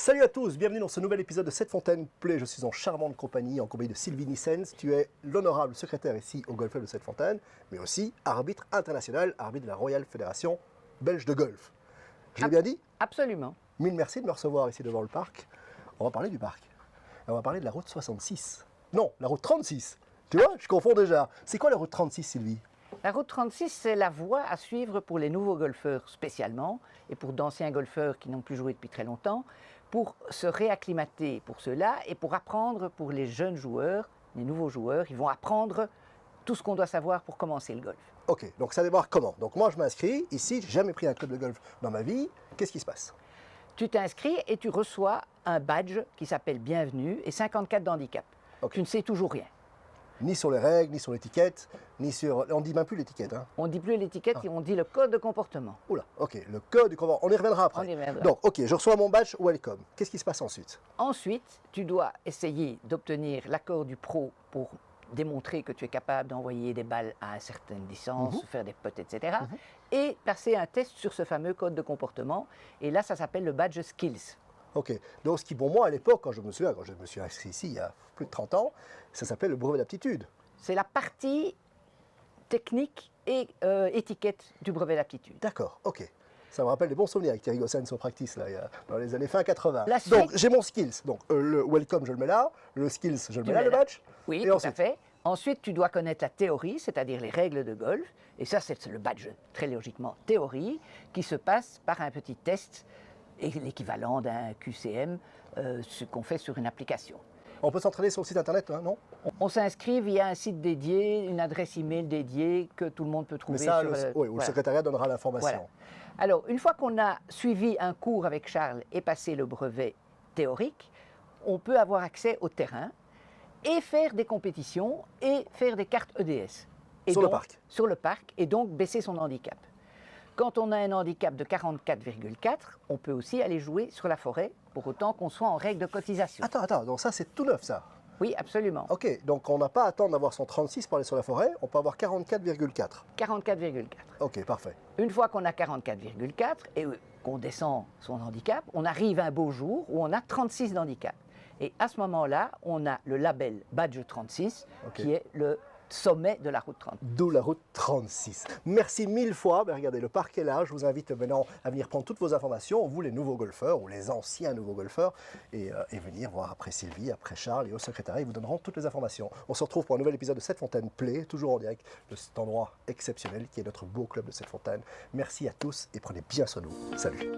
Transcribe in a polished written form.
Salut à tous, bienvenue dans ce nouvel épisode de Cette Fontaine Play. Je suis en charmante compagnie, en compagnie de Sylvie Nissens. Tu es l'honorable secrétaire ici au Golf Club de Cette Fontaine, mais aussi arbitre international, arbitre de la Royal Fédération Belge de Golf. Je l'ai bien dit? Absolument. Mille merci de me recevoir ici devant le parc. On va parler du parc. On va parler de la route 66. Non, la route 36. Tu vois, je confonds déjà. C'est quoi la route 36, Sylvie? La route 36, c'est la voie à suivre pour les nouveaux golfeurs spécialement, et pour d'anciens golfeurs qui n'ont plus joué depuis très longtemps, pour se réacclimater pour cela, et pour apprendre pour les jeunes joueurs, les nouveaux joueurs, ils vont apprendre tout ce qu'on doit savoir pour commencer le golf. Ok, donc ça démarre comment? Donc moi je m'inscris, ici, j'ai jamais pris un club de golf dans ma vie. Qu'est-ce qui se passe? Tu t'inscris et tu reçois un badge qui s'appelle Bienvenue et 54 d'handicap. Ok. Tu ne sais toujours rien. Ni sur les règles, ni sur l'étiquette, ni sur... On dit même plus l'étiquette, hein? On ne dit plus l'étiquette, on dit le code de comportement. Oula, ok, le code du convent, on y reviendra après. On y reviendra. Donc, ok, je reçois mon badge, welcome. Qu'est-ce qui se passe ensuite? Ensuite, tu dois essayer d'obtenir l'accord du pro pour démontrer que tu es capable d'envoyer des balles à une certaine distance, faire des putts, etc. Et passer un test sur ce fameux code de comportement. Et là, ça s'appelle le badge Skills. Ok, donc ce qui pour moi à l'époque, quand je me suis inscrit ici il y a plus de 30 ans, ça s'appelait le brevet d'aptitude. C'est la partie technique et étiquette du brevet d'aptitude. D'accord, ok. Ça me rappelle des bons souvenirs avec Thierry Gossens au practice, là, dans les années fin 80. La suite- Donc, j'ai mon skills. Donc, le welcome, je le mets là. Le skills, je le mets là, le badge. Oui, Et tout ensuite, à fait. Ensuite, tu dois connaître la théorie, c'est-à-dire les règles de golf. Et ça, c'est le badge, très logiquement, théorie, qui se passe par un petit test, et l'équivalent d'un QCM, ce qu'on fait sur une application. on peut s'entraîner sur le site internet, hein, non? On s'inscrit via un site dédié, une adresse email dédiée que tout le monde peut trouver. Mais ça, sur oui, où le secrétariat donnera l'information. Voilà. Alors, une fois qu'on a suivi un cours avec Charles et passé le brevet théorique, on peut avoir accès au terrain et faire des compétitions et faire des cartes EDS. Et Sur le donc- parc. Sur le parc, et donc baisser son handicap. Quand on a un handicap de 44,4, on peut aussi aller jouer sur la forêt, pour autant qu'on soit en règle de cotisation. Attends, donc ça c'est tout neuf ça. Oui, absolument. Ok, donc on n'a pas à attendre d'avoir son 36 pour aller sur la forêt, on peut avoir 44,4. 44,4. Ok, parfait. Une fois qu'on a 44,4 et qu'on descend son handicap, on arrive un beau jour où on a 36 d'handicap. Et à ce moment-là, on a le label Badge 36, Ok. qui est le sommet de la route 30. D'où la route 36. Merci mille fois. Ben, regardez, le parc est là. Je vous invite maintenant à venir prendre toutes vos informations, vous les nouveaux golfeurs ou les anciens nouveaux golfeurs, et venir voir après Sylvie, après Charles et au secrétariat. Ils vous donneront toutes les informations. On se retrouve pour un nouvel épisode de Cette Fontaine Play, toujours en direct de cet endroit exceptionnel qui est notre beau club de Cette Fontaine. Merci à tous et prenez bien soin de vous. Salut.